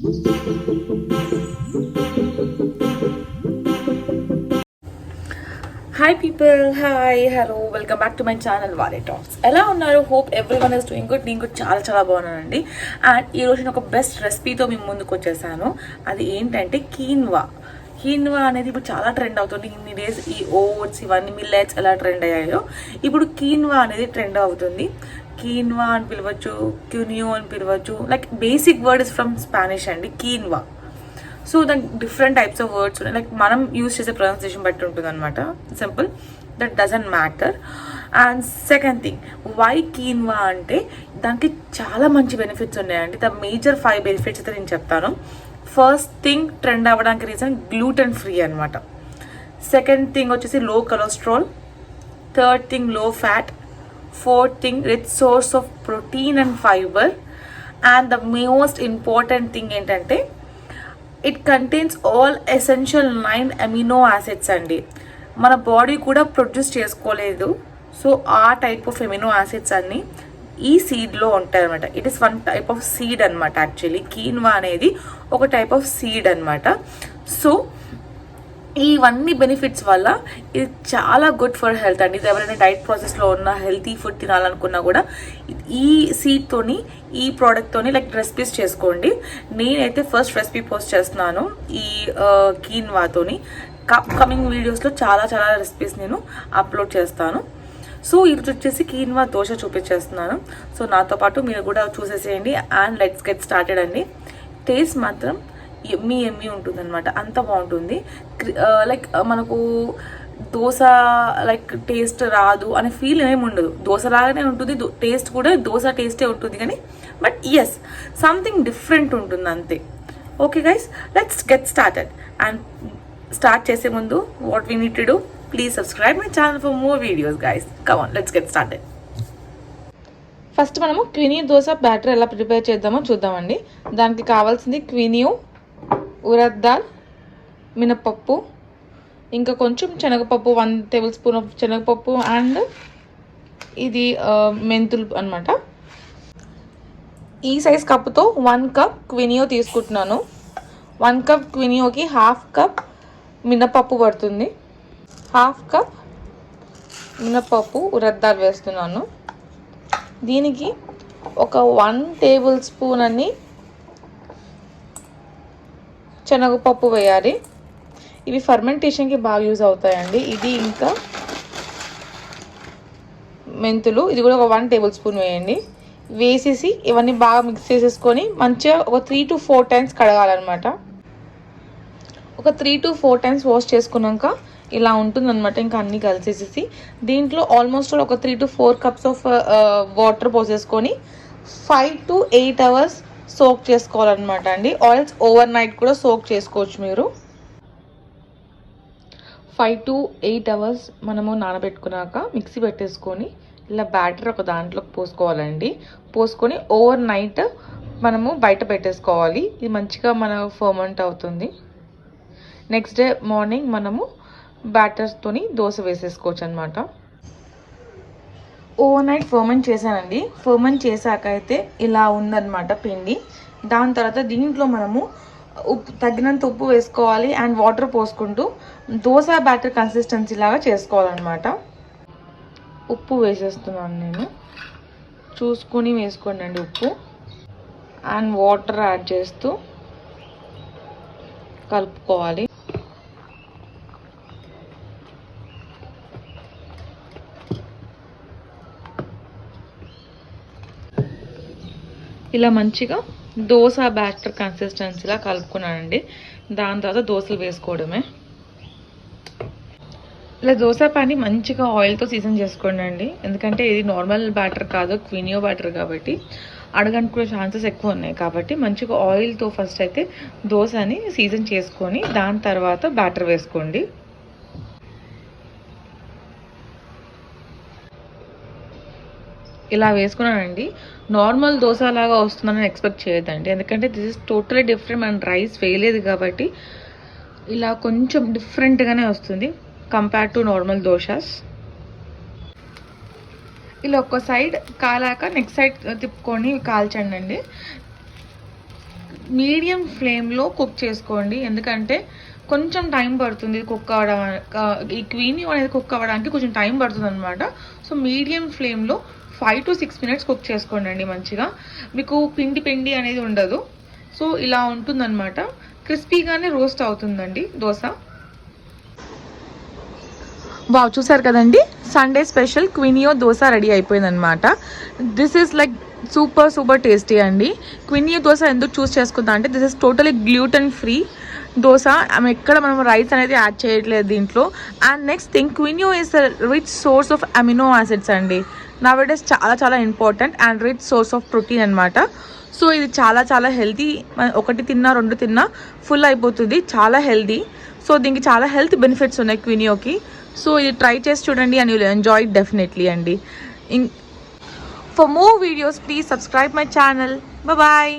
Hi people, hi, hello, welcome back to my channel Varia talks. ఎలా ఉన్నారు? Hope everyone is doing good. నేను కూడా చాలా చాలా బాగున్నానండి. అండ్ ఈరోజు నేను ఒక బెస్ట్ రెసిపీతో మీ ముందుకు వచ్చేసాను. అది ఏంటంటే కీన్వా. కీన్వా అనేది ఇప్పుడు చాలా ట్రెండ్ అవుతుంది. ఇన్ని డేస్ ఈ ఓట్స్ ఇవన్నీ మిల్లెట్స్ ఎలా ట్రెండ్ అయ్యాయో ఇప్పుడు కీన్వా అనేది ట్రెండ్ అవుతుంది. కీన్వా అని పిలవచ్చు, క్యూనియో అని పిలవచ్చు. Like basic word is from Spanish అండి, కీన్వా. సో దానికి డిఫరెంట్ టైప్స్ ఆఫ్ వర్డ్స్ ఉన్నాయి. లైక్ మనం యూజ్ చేసే ప్రొనౌన్సియేషన్ బట్టి ఉంటుంది అనమాట. Simple, that doesn't matter. And second thing, why quinoa అంటే దానికి చాలా మంచి బెనిఫిట్స్ ఉన్నాయండి. ద మేజర్ 5 బెనిఫిట్స్ అయితే నేను చెప్తాను. ఫస్ట్ థింగ్, ట్రెండ్ అవ్వడానికి రీజన్ గ్లూటెన్ ఫ్రీ అనమాట. సెకండ్ థింగ్ వచ్చేసి low cholesterol. Third thing, low fat. Fourth thing, rich source of protein and fibre. And the most important thing ఏంటంటే it contains all essential 9 amino acids అండి. మన body కూడా produce చేసుకోలేదు. So ఆ type of amino acids అన్ని ఈ సీడ్లో ఉంటాయి అనమాట. It is one type of seed అనమాట. యాక్చువల్లీ కీన్వా అనేది ఒక టైప్ ఆఫ్ సీడ్ అనమాట. సో ఇవన్నీ బెనిఫిట్స్ వల్ల ఇది చాలా గుడ్ ఫర్ హెల్త్ అండి. ఇది ఎవరైనా డైట్ ప్రాసెస్లో ఉన్న హెల్తీ ఫుడ్ తినాలనుకున్నా కూడా ఈ సీడ్తోని, ఈ ప్రోడక్ట్తోని లైక్ రెసిపీస్ చేసుకోండి. నేనైతే ఫస్ట్ రెసిపీ పోస్ట్ చేస్తున్నాను ఈ కీన్వాతోని. కమింగ్ వీడియోస్లో చాలా చాలా రెసిపీస్ నేను అప్లోడ్ చేస్తాను. సో ఇది వచ్చేసి కీన్వా దోశ చూపించేస్తున్నాను. సో నాతో పాటు మీరు కూడా చూసేసేయండి. అండ్ లెట్స్ గెట్ స్టార్టెడ్ అండి. టేస్ట్ మాత్రం ఎమ్మీ ఉంటుంది అనమాట. అంత బాగుంటుంది. లైక్ మనకు దోశ లైక్ టేస్ట్ రాదు అనే ఫీల్ ఏమి ఉండదు. దోశ లాగానే ఉంటుంది, టేస్ట్ కూడా దోశ టేస్టే ఉంటుంది. కానీ బట్ ఎస్, సంథింగ్ డిఫరెంట్ ఉంటుంది అంతే. Okay guys, let's get started. And start చేసే ముందు what we need to do, please subscribe my channel for more videos guys. Come on, let's get started. First మనము క్వినియో dosa batter ఎలా prepare చేద్దామో చూద్దామండి. దానికి కావాల్సింది క్వినియో, ఉరద్ దాల్, మినపప్పు, ఇంకా కొంచెం శనగపప్పు, 1 టేబుల్ స్పూన్ ఆఫ్ శనగపప్పు, అండ్ ఇది మెంతులు అనమాట. ఈ సైజ్ కప్పుతో 1 కప్ క్వినియో తీసుకుంటున్నాను. 1 కప్ క్వినియోకి 1/2 కప్ మినపప్పు పడుతుంది. 1/2 కప్ మినపప్పు, ఉరద్ దాల్ వేస్తున్నాను. దీనికి ఒక 1 టేబుల్ స్పూన్ అని శనగపప్పు వేయాలి. ఇవి ఫర్మెంటేషన్కి బాగా యూజ్ అవుతాయండి. ఇది ఇంకా మెంతులు, ఇది కూడా ఒక 1 టేబుల్ స్పూన్ వేయండి. వేసేసి ఇవన్నీ బాగా మిక్స్ చేసేసుకొని మంచిగా ఒక 3 to 4 టైమ్స్ కడగాలన్నమాట. ఒక 3 to 4 టైమ్స్ వాష్ చేసుకున్నాక ఇలా ఉంటుందన్నమాట. ఇంకా అన్నీ కలిసేసేసి దీంట్లో ఆల్మోస్ట్ ఒక 3 to 4 కప్స్ ఆఫ్ వాటర్ పోసేసుకొని 5 to 8 అవర్స్ సోక్ చేసుకోవాలన్నమాట అండి. ఆయిల్స్ ఓవర్ నైట్ కూడా సోక్ చేసుకోవచ్చు మీరు. 5 to 8 అవర్స్ మనము నానబెట్టుకున్నాక మిక్సీ పెట్టేసుకొని ఇలా బ్యాటర్ ఒక దాంట్లోకి పోసుకోవాలండి. పోసుకొని ఓవర్ నైట్ మనము బయట పెట్టేసుకోవాలి. ఇది మంచిగా మన ఫర్మెంట్ అవుతుంది. నెక్స్ట్ డే మార్నింగ్ మనము బ్యాటర్స్తోని దోశ వేసేసుకోవచ్చు అనమాట. ఓవర్ నైట్ ఫర్మెంట్ చేశానండి. ఫర్మెంట్ చేశాక అయితే ఇలా ఉందన్నమాట పిండి. దాని తర్వాత దీంట్లో మనము తగినంత ఉప్పు వేసుకోవాలి. అండ్ వాటర్ పోసుకుంటూ దోశ బ్యాటర్ కన్సిస్టెన్సీ లాగా చేసుకోవాలన్నమాట. ఉప్పు వేసేస్తున్నాను నేను, చూసుకొని వేసుకోండి అండి ఉప్పు. అండ్ వాటర్ యాడ్ చేస్తూ కలుపుకోవాలి. ఇలా మంచిగా దోశ బ్యాటర్ కన్సిస్టెన్సీలా కలుపుకున్నానండి. దాని తర్వాత దోశలు వేసుకోవడమే. ఇలా దోశ ప్యాన్ని మంచిగా ఆయిల్తో సీజన్ చేసుకోండి అండి. ఎందుకంటే ఇది నార్మల్ బ్యాటర్ కాదు, క్వినియో బ్యాటర్ కాబట్టి అడగనుకునే ఛాన్సెస్ ఎక్కువ ఉన్నాయి. కాబట్టి మంచిగా ఆయిల్తో ఫస్ట్ అయితే దోశని సీజన్ చేసుకొని దాని తర్వాత బ్యాటర్ వేసుకోండి. ఇలా వేసుకున్నానండి. నార్మల్ దోశ లాగా వస్తుందని ఎక్స్పెక్ట్ చేయొద్దండి. ఎందుకంటే దిస్ ఇస్ టోటలీ డిఫరెంట్. మన రైస్ వేయలేదు కాబట్టి ఇలా కొంచెం డిఫరెంట్గానే వస్తుంది కంపేర్ టు నార్మల్ దోశాస్. ఇలా ఒక సైడ్ కాలాక నెక్స్ట్ సైడ్ తిప్పుకొని కాల్చండి అండి. మీడియం ఫ్లేమ్లో కుక్ చేసుకోండి, ఎందుకంటే కొంచెం టైం పడుతుంది కుక్ అవ్వడం. ఈ క్వీనియో అనేది కుక్ అవ్వడానికి కొంచెం టైం పడుతుంది అనమాట. సో మీడియం ఫ్లేమ్లో 5 to 6 minutes కుక్ చేసుకోండి అండి. మంచిగా మీకు పిండి అనేది ఉండదు. సో ఇలా ఉంటుందన్నమాట. క్రిస్పీగానే రోస్ట్ అవుతుందండి దోశ. వావ్, చూసారు కదండి, Sunday special quinoa dosa ready అయిపోయిందనమాట. This is like super tasty అండి. క్వినియో దోశ ఎందుకు చూస్ చేసుకుందాం అంటే this is totally gluten free dosa. ఎక్కడ మనం రైస్ అనేది యాడ్ చేయట్లేదు దీంట్లో. And next thing, quinoa is a rich source of amino acids అండి. నవడేస్ చాలా important and rich source of protein అనమాట. సో ఇది చాలా హెల్తీ. ఒకటి తిన్నా 2 తిన్నా ఫుల్ అయిపోతుంది, చాలా హెల్తీ. సో దీనికి చాలా హెల్త్ బెనిఫిట్స్ ఉన్నాయి క్వినియోకి. సో ఇది ట్రై చేసి చూడండి and you'll enjoy it definitely అండి. For more videos please subscribe my channel. Bye.